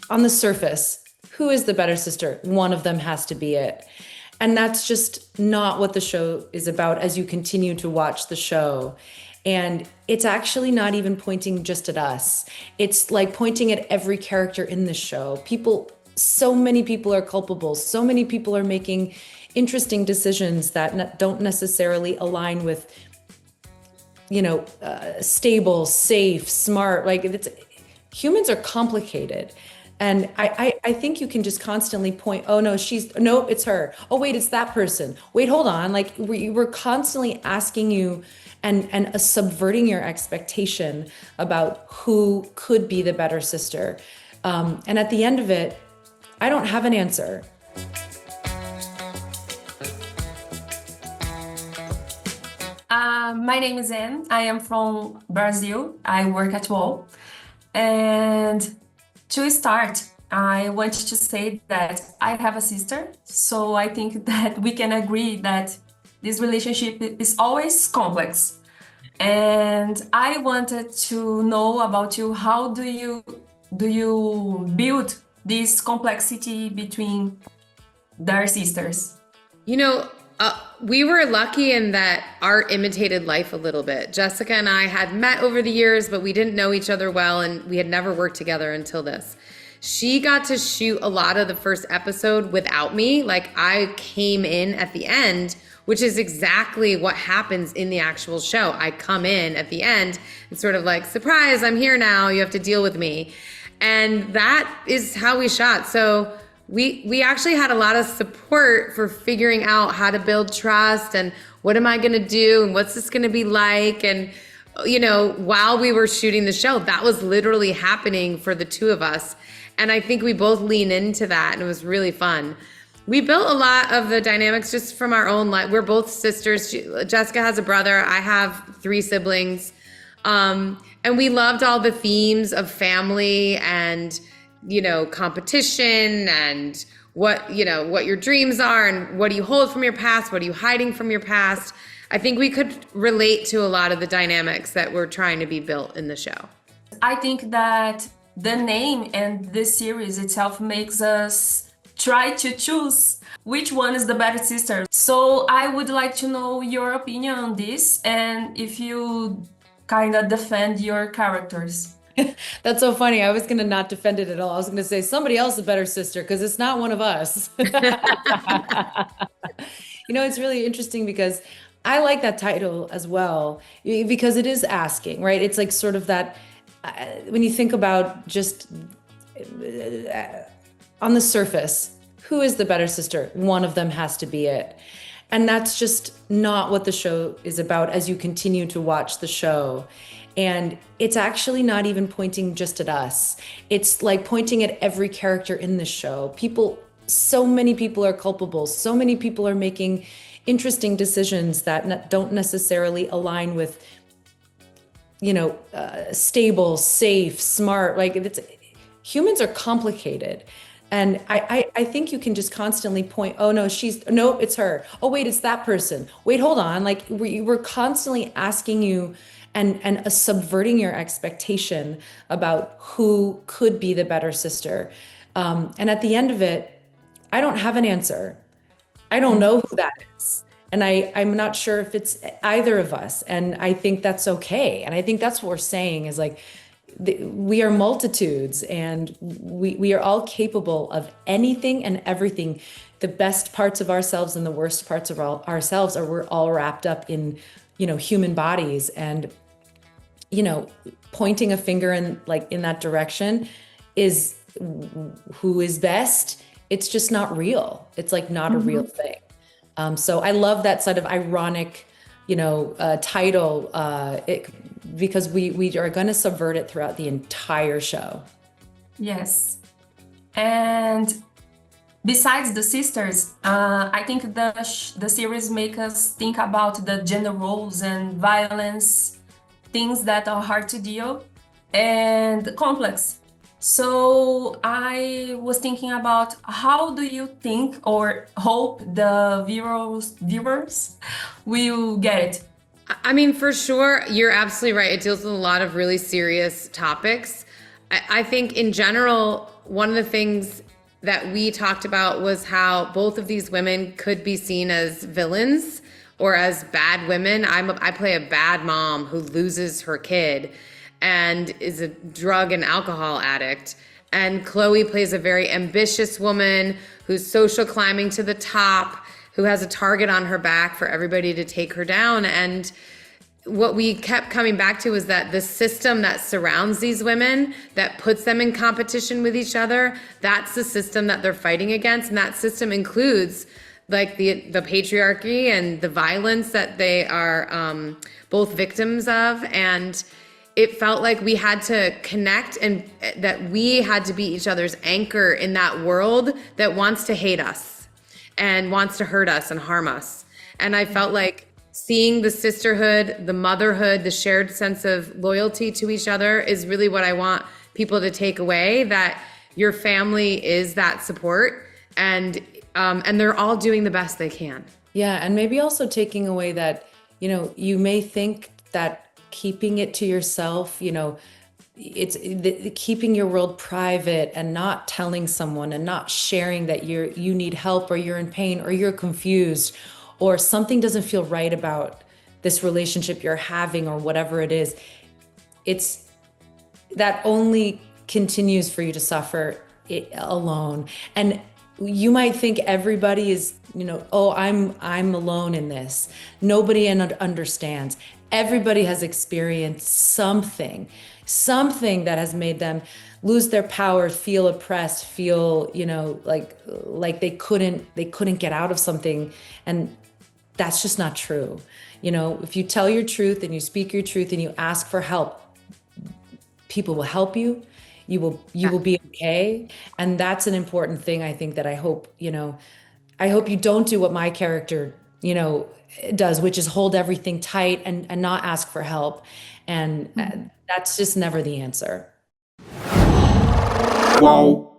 on the surface, who is the better sister? One of them has to be it. And that's just not what the show is about as you continue to watch the show. And it's actually not even pointing just at us. It's like pointing at every character in the show. So many people are culpable. So many people are making interesting decisions that don't necessarily align with, stable, safe, smart. Like humans are complicated. And I think you can just constantly point, oh no, no, it's her. Oh wait, it's that person. Wait, hold on. Like we're constantly asking you and subverting your expectation about who could be the better sister. And at the end of it, I don't have an answer. My name is Anne. I am from Brazil. I work at WoW. And to start, I want to say that I have a sister. So I think that we can agree that this relationship is always complex. And I wanted to know about you. How do you build this complexity between their sisters? You know, we were lucky in that art imitated life a little bit. Jessica and I had met over the years, but we didn't know each other well, and we had never worked together until this. She got to shoot a lot of the first episode without me. Like, I came in at the end, which is exactly what happens in the actual show. I come in at the end and sort of like, surprise, I'm here now. You have to deal with me. And that is how we shot. So we actually had a lot of support for figuring out how to build trust and what am I going to do and what's this going to be like. And, while we were shooting the show, that was literally happening for the two of us. And I think we both leaned into that, and it was really fun. We built a lot of the dynamics just from our own life. We're both sisters. Jessica has a brother. I have 3 siblings. And we loved all the themes of family and, competition and what your dreams are and what do you hold from your past? What are you hiding from your past? I think we could relate to a lot of the dynamics that were trying to be built in the show. I think that the name and the series itself makes us try to choose which one is the better sister. So I would like to know your opinion on this and if you kind of defend your characters. That's so funny. I was going to not defend it at all. I was going to say somebody else is a better sister because it's not one of us. It's really interesting because I like that title as well because it is asking, right? It's like sort of that when you think about just on the surface, who is the better sister? One of them has to be it. And that's just not what the show is about as you continue to watch the show. And it's actually not even pointing just at us. It's like pointing at every character in the show. So many people are culpable. So many people are making interesting decisions that don't necessarily align with, stable, safe, smart. Like humans are complicated. And I think you can just constantly point, oh no, no, it's her. Oh wait, it's that person. Wait, hold on. Like we're constantly asking you and subverting your expectation about who could be the better sister. And at the end of it, I don't have an answer. I don't know who that is. And I'm not sure if it's either of us. And I think that's okay. And I think that's what we're saying is like, we are multitudes and we are all capable of anything and everything. The best parts of ourselves and the worst parts of ourselves we're all wrapped up in, human bodies. And, pointing a finger in that direction is who is best. It's just not real. It's like not a real thing. So I love that sort of ironic, title, because we are going to subvert it throughout the entire show. Yes. And besides the sisters, I think the series make us think about the gender roles and violence, things that are hard to deal and complex. So I was thinking about how do you think or hope the viewers will get it? I mean, for sure, you're absolutely right. It deals with a lot of really serious topics. I think in general, one of the things that we talked about was how both of these women could be seen as villains or as bad women. I play a bad mom who loses her kid and is a drug and alcohol addict. And Chloe plays a very ambitious woman who's social climbing to the top, who has a target on her back for everybody to take her down. And what we kept coming back to is that the system that surrounds these women, that puts them in competition with each other, that's the system that they're fighting against. And that system includes like the patriarchy and the violence that they are both victims of. And it felt like we had to connect and that we had to be each other's anchor in that world that wants to hate us and wants to hurt us and harm us. And I felt like seeing the sisterhood, the motherhood, the shared sense of loyalty to each other is really what I want people to take away, that your family is that support, and they're all doing the best they can. Yeah, and maybe also taking away that, you may think that keeping it to yourself, it's keeping your world private and not telling someone and not sharing that you need help or you're in pain or you're confused or something doesn't feel right about this relationship you're having or whatever it is. It's that only continues for you to suffer it alone. And you might think everybody is, oh, I'm alone in this. Nobody understands. Everybody has experienced something that has made them lose their power, feel oppressed, feel, like they couldn't get out of something. And that's just not true. If you tell your truth and you speak your truth and you ask for help, people will help you. You will be okay. And that's an important thing, I think, that I hope you don't do what my character, does, which is hold everything tight and not ask for help. And that's just never the answer. Whoa.